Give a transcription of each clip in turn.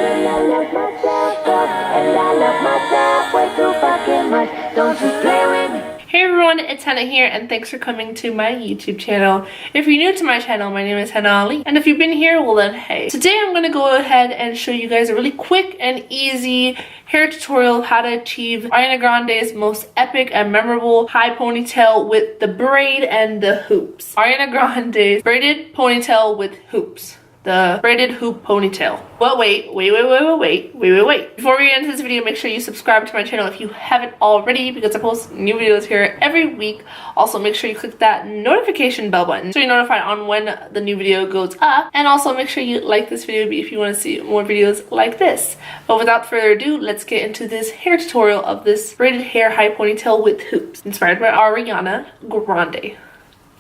And I love myself up, and I love myself way too fucking much. Don't you play with me. Hey everyone, it's Henna here, and thanks for coming to my YouTube channel. If you're new to my channel, my name is Thehennaali, and if you've been here, well then hey. Today I'm going to go ahead and show you guys a really quick and easy hair tutorial of how to achieve Ariana Grande's most epic and memorable high ponytail with the braid and the hoops. Ariana Grande's braided ponytail with hoops. The braided hoop ponytail. Well, wait. Before we get into this video, make sure you subscribe to my channel if you haven't already, because I post new videos here every week. Also, make sure you click that notification bell button so you're notified on when the new video goes up. And also make sure you like this video if you want to see more videos like this. But without further ado, let's get into this hair tutorial of this braided hair high ponytail with hoops, inspired by Ariana Grande.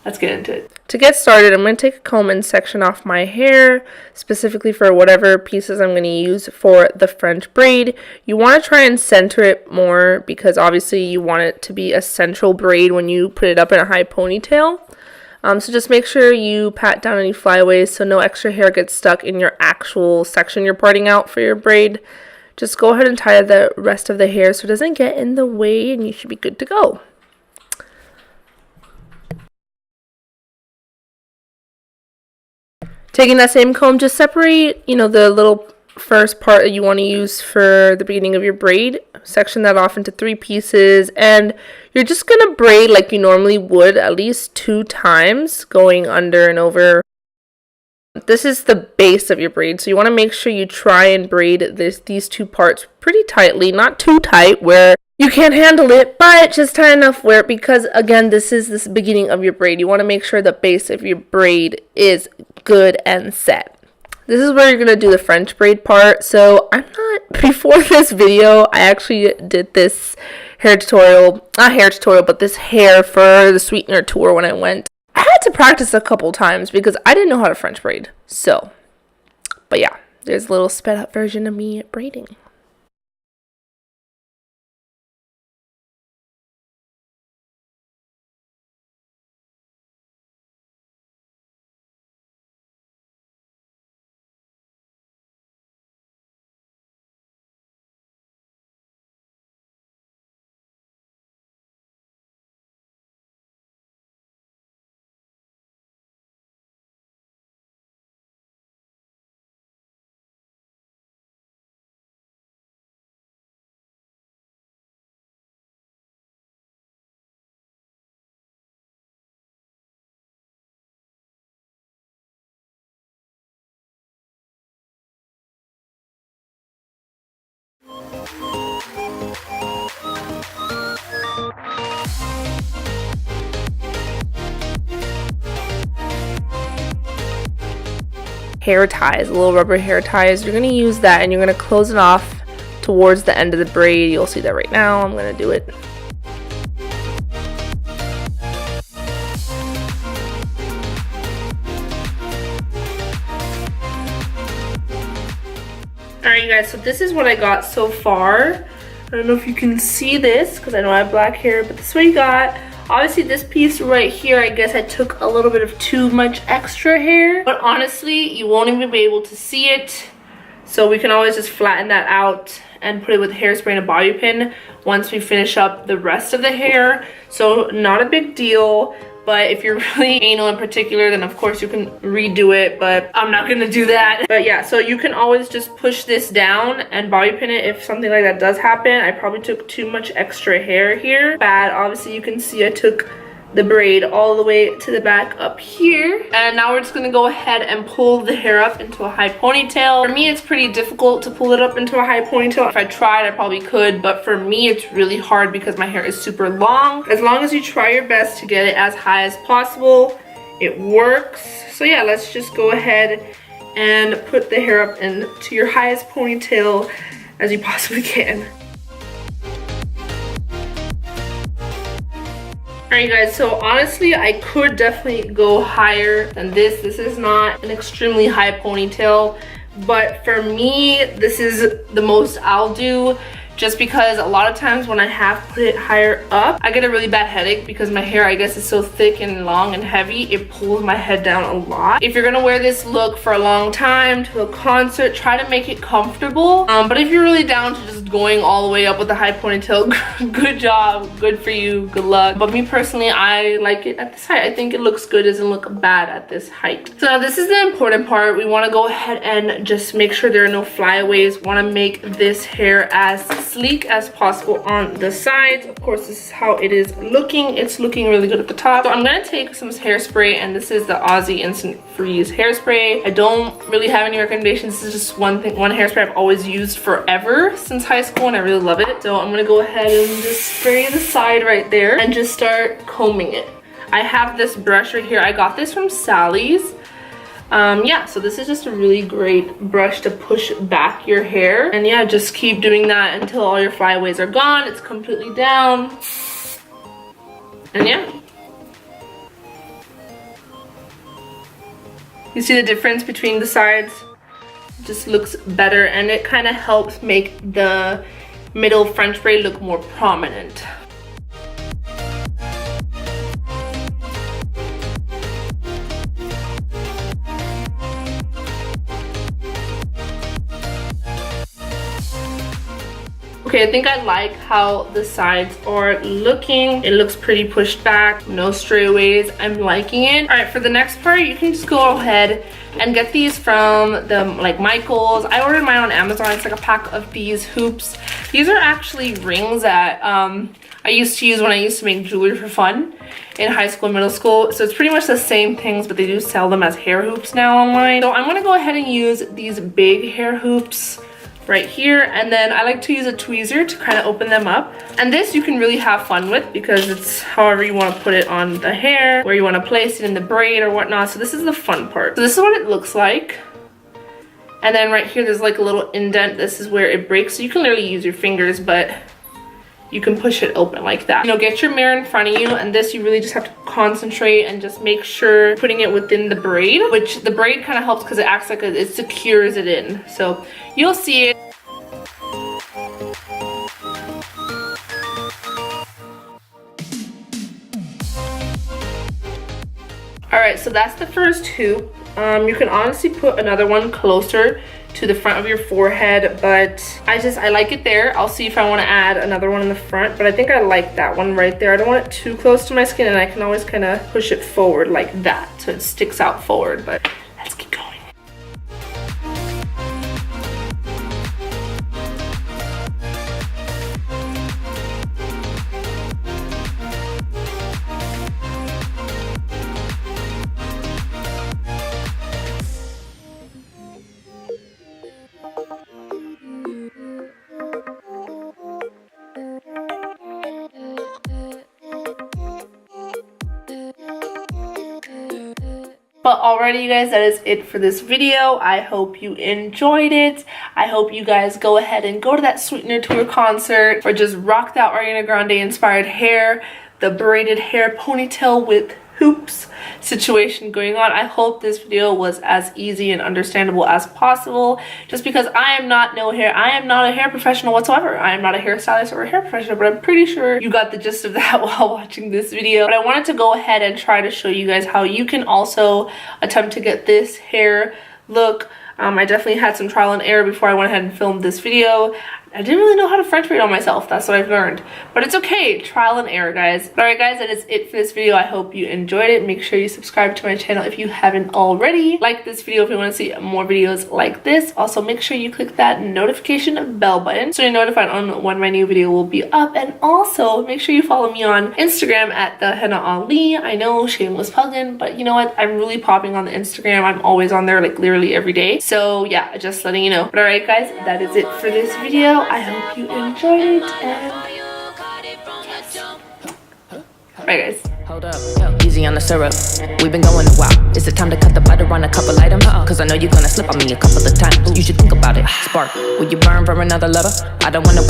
Let's get into it. To get started, I'm going to take a comb and section off my hair, specifically for whatever pieces I'm going to use for the French braid. You want to try and center it more because obviously you want it to be a central braid when you put it up in a high ponytail. So just make sure you pat down any flyaways so no extra hair gets stuck in your actual section you're parting out for your braid. Just go ahead and tie the rest of the hair so it doesn't get in the way, and you should be good to go. Taking that same comb, just separate, the little first part that you want to use for the beginning of your braid. Section that off into 3 pieces, and you're just going to braid like you normally would at least 2 times, going under and over. This is the base of your braid, so you want to make sure you try and braid these 2 parts pretty tightly, not too tight where you can't handle it, but just tight enough where, because again, this is the beginning of your braid. You want to make sure the base of your braid is good and set. This is where you're going to do the French braid part. So before this video, I actually did this hair tutorial, not hair tutorial, but this hair for the Sweetener Tour when I went. I had to practice a couple times because I didn't know how to French braid. So, but yeah, there's a little sped up version of me braiding. Hair ties, little rubber hair ties. You're going to use that and you're going to close it off towards the end of the braid. You'll see that right now. I'm going to do it. Alright, you guys, so this is what I got so far. I don't know if you can see this because I know I have black hair, but this is what you got. Obviously, this piece right here, I guess I took a little bit of too much extra hair. But honestly, you won't even be able to see it. So we can always just flatten that out and put it with hairspray and a bobby pin once we finish up the rest of the hair. So not a big deal. But if you're really anal in particular, then of course you can redo it, but I'm not gonna do that. But yeah, so you can always just push this down and bobby pin it if something like that does happen. I probably took too much extra hair here. Bad, obviously you can see I took the braid all the way to the back up here. And now we're just gonna go ahead and pull the hair up into a high ponytail. For me, it's pretty difficult to pull it up into a high ponytail. If I tried, I probably could, but for me, it's really hard because my hair is super long. As long as you try your best to get it as high as possible, it works. So yeah, let's just go ahead and put the hair up into your highest ponytail as you possibly can. Alright guys, so honestly I could definitely go higher than this. This is not an extremely high ponytail, but for me this is the most I'll do. just because a lot of times when I have put it higher up, I get a really bad headache because my hair, I guess, is so thick and long and heavy. It pulls my head down a lot. If you're gonna wear this look for a long time to a concert, try to make it comfortable. But if you're really down to just going all the way up with a high ponytail, good job, good for you, good luck. But me personally, I like it at this height. I think it looks good, doesn't look bad at this height. So now this is the important part. We want to go ahead and just make sure there are no flyaways. Want to make this hair as sleek as possible on the sides. Of course, this is how it is looking. It's looking really good at the top. So I'm going to take some hairspray, and this is the Aussie Instant Freeze hairspray. I don't really have any recommendations. This is just one hairspray I've always used forever since high school, and I really love it. So I'm going to go ahead and just spray the side right there and just start combing it. I have this brush right here. I got this from Sally's. Yeah, so this is just a really great brush to push back your hair. And yeah, just keep doing that until all your flyaways are gone. It's completely down. And yeah. You see the difference between the sides? It just looks better, and it kind of helps make the middle French braid look more prominent. Okay, I think I like how the sides are looking. It looks pretty pushed back, no strayaways. I'm liking it. All right, for the next part, you can just go ahead and get these from the Michaels. I ordered mine on Amazon. It's like a pack of these hoops. These are actually rings that I used to use when I used to make jewelry for fun in high school and middle school. So it's pretty much the same things, but they do sell them as hair hoops now online. So I'm gonna go ahead and use these big hair hoops right here, and then I like to use a tweezer to kind of open them up. And this you can really have fun with because it's however you want to put it on the hair, where you want to place it in the braid or whatnot. So this is the fun part. So this is what it looks like. And then right here there's like a little indent. This is where it breaks, so you can literally use your fingers, but you can push it open like that. You know, get your mirror in front of you, and this you really just have to concentrate and just make sure putting it within the braid, which the braid kind of helps because it acts like it secures it in. So you'll see it. All right, so that's the first hoop. You can honestly put another one closer to the front of your forehead, but I like it there. I'll see if I want to add another one in the front, but I think I like that one right there. I don't want it too close to my skin, and I can always kind of push it forward like that so it sticks out forward. But let's keep going. But alrighty, you guys, that is it for this video. I hope you enjoyed it. I hope you guys go ahead and go to that Sweetener Tour concert, or just rock that Ariana Grande inspired hair, the braided hair ponytail with hoops situation going on. I hope this video was as easy and understandable as possible, just because I am not a hair professional whatsoever. I am not a hairstylist or a hair professional, but I'm pretty sure you got the gist of that while watching this video. But I wanted to go ahead and try to show you guys how you can also attempt to get this hair look. I definitely had some trial and error before I went ahead and filmed this video. I didn't really know how to French braid on myself. That's what I've learned. But it's okay. Trial and error, guys. But alright, guys, that is it for this video. I hope you enjoyed it. Make sure you subscribe to my channel if you haven't already. Like this video if you want to see more videos like this. Also, make sure you click that notification bell button so you're notified on when my new video will be up. And also, make sure you follow me on Instagram at Thehennaali. I know, shameless plug-in, but you know what? I'm really popping on the Instagram. I'm always on there, like literally every day. So yeah, just letting you know. But alright, guys, that is it for this video. I hope you enjoyed it, and bye, guys. Hold up, easy on the syrup. We've been going a while. Is it time to cut the butter on a couple items? Cause I know you're gonna slip on me a couple of times. You should think about it. Spark, will you burn for another lover? I don't wanna wait.